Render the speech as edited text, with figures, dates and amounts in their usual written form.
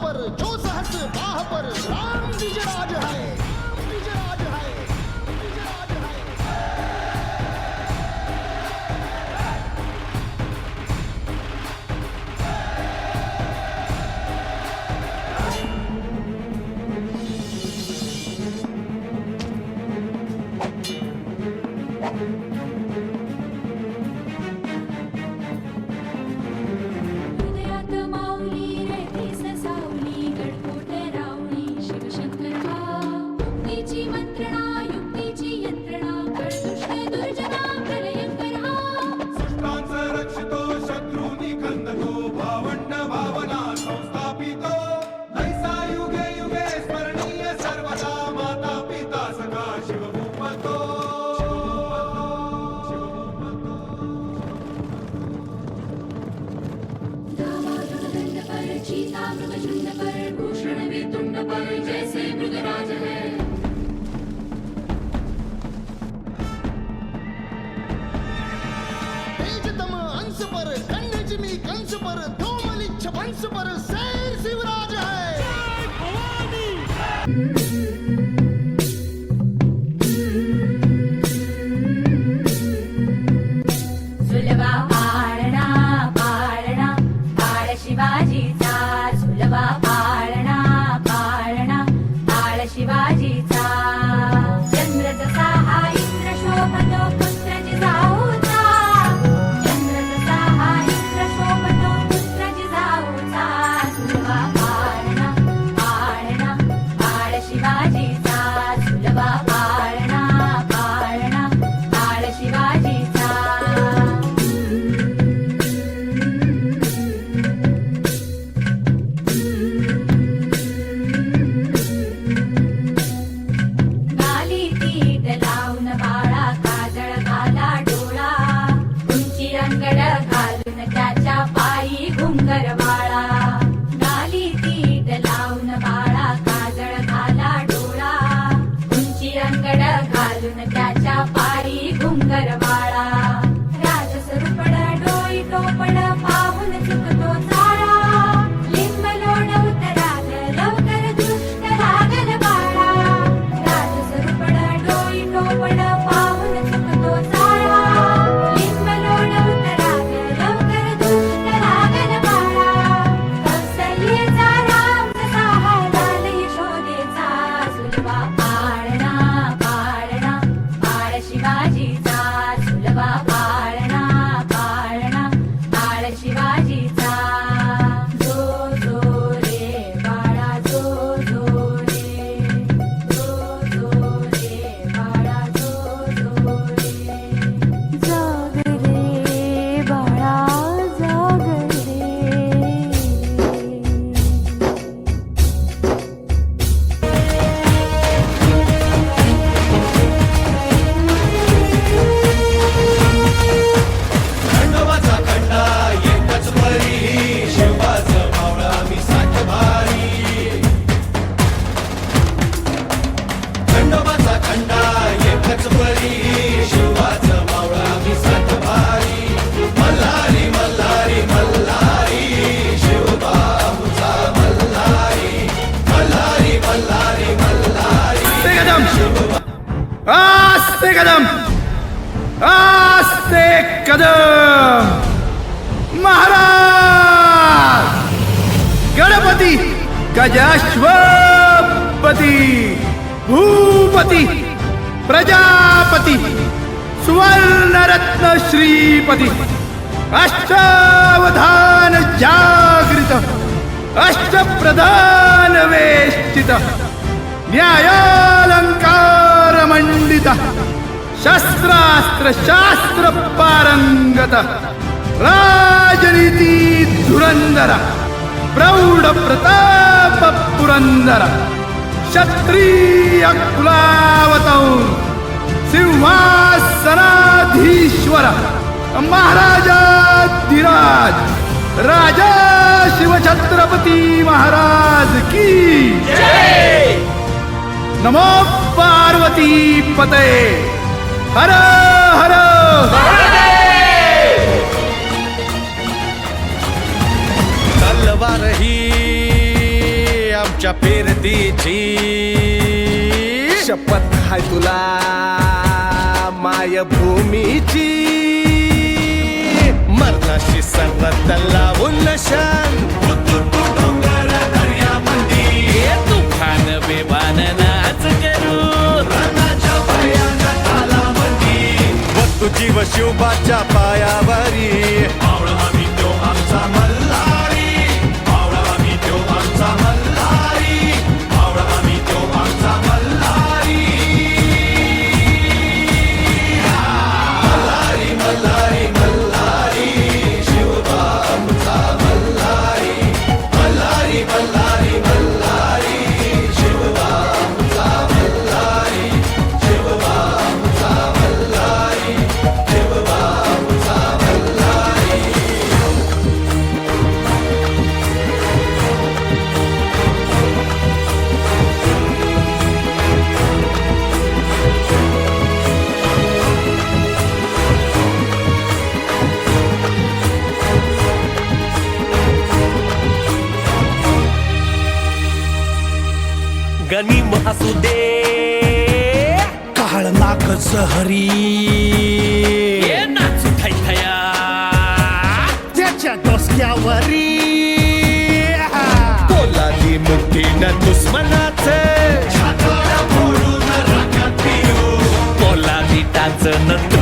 पर जो सहस बाह पर राम विजराज है, विजराज है, विजराज है। हृदयात माऊली रतीस सावली गडकोटे रावळी शिवशंकर हा मुक्तीची मंत्रणा युक्तीची यंत्रणा कळदुष्ट दुर्जना प्रलयंकर हा सृष्टांचा रक्षितो शत्रूनी खंदतो भावंड भावना संस्थापितो नैसा युगे युगे स्मरणीय सर्वदा माता पिता सखा शिवभूपतो धामाधुरदंड पर चीता मृगझुंड पर भूषण वेतुंड पर जैसे मृगराज है तेजतम अंश पर कन्यजिमी कंस पर धूमलिच्छ वंश पर शेर शिवराज है। सुलभा पाळणा पाळणा पाळ शिवाजीचा सुलभा पाळणा पाळणा पाळ शिवाजीचा चंद्र जसा हा इंद्र शोभतो पुत्र जिजाऊचा चंद्र जसा हा इंद्र शोभतो पुत्र जिजाऊचा सुलभा पाळणा पाळणा पाळ शिवाजीचा सुलभा पाळणा पाळणा पाळ शिवाजीचा गाली तीट लावून बाळा काजळ घाला डोळा उंची अंगड घालून त्याच्या पायी घुंगर वाळा गाली तीट लावून बाळा काजळ घाला डोळा उंची अंगड घालून त्याच्या पायी घुंगर वाळा राजसरूपड डोई टोपड पाहून चुकतो चाळा लिंब लोण उतराग लवकर दृष्ट लागल बाळा राजसरूपड डोई टोपड पाहून चुकतो चाळा लिंब लोण उतराग लवकर दृष्ट लागल बाळा कौसल्येचा राम जसा हा लाल यशोदेचा सुलभा पाळणा पाळणा पाळ शिवाजीचा सुलभा पाळणा पाळणा पाळ शिवाजीचा जो जो रे बाळा जो जो रे जो जो रे बाळा जो जो रे जाग रे बाळा जाग रे खंडोबाचा खंडा एकच परी शिवाचं मावळा मी साठ भारी खंडोबाचा खंडा एकच परी शिवाचं मावळा मी साठ भारी मल्हारी मल्हारी मल्हारी शिवबाबूचा मल्हारी मल्हारी मल्हारी मल्हारी आस्ते कदम आस्ते कदम महाराज गणपती गजाश्वपती भूपती प्रजापती सुवर्णरत्न श्रीपती अष्टावधान जागृत अष्टप्रधान वेष्टित न्यायालंकार मंडित शस्त्रास्त्र शास्त्र पारंगत राजनीती धुरंधर प्रौढ प्रताप पुरंदर क्षत्रिय कुलावतौर सिंहासनाधीश्वर महाराजाधिराज राजा शिवछत्रपती महाराज की जय। नमो पार्वती पते हर हर तलवार ही माझ्या पेरतीची शपथ हाय तुला मायभूमीची, मरणाशी सर्वात लावून नशान डोंगर दर्यामंदी तुफान बेबान नाच करू रणाच्या भयानक तालामंदी बघ तुझी व शिवबाच्या पायावरी मावळा आम्ही तो आमचा मल्हारी, मावळा आम्ही तो आमचा मल्हारी, मावळा आम्ही तो आमचा मल्हारी. मल्हारी मल्हारी मल्हारी शिवबा आमचा मल्हारी, मल्हारी मल्हारी मल्हारी शिवबा आमचा मल्हारी, शिवबा आमचा मल्हारी, शिवबा आमचा मल्हारी. गनिम असू दे काळ नाक जहरी ये नाचू थैथया त्याच्या डोसक्यावरी. पोलादी मुठीनं दुश्मनाचे छाताला फोडून राख्यात पिऊ पोला विटाचं नंतर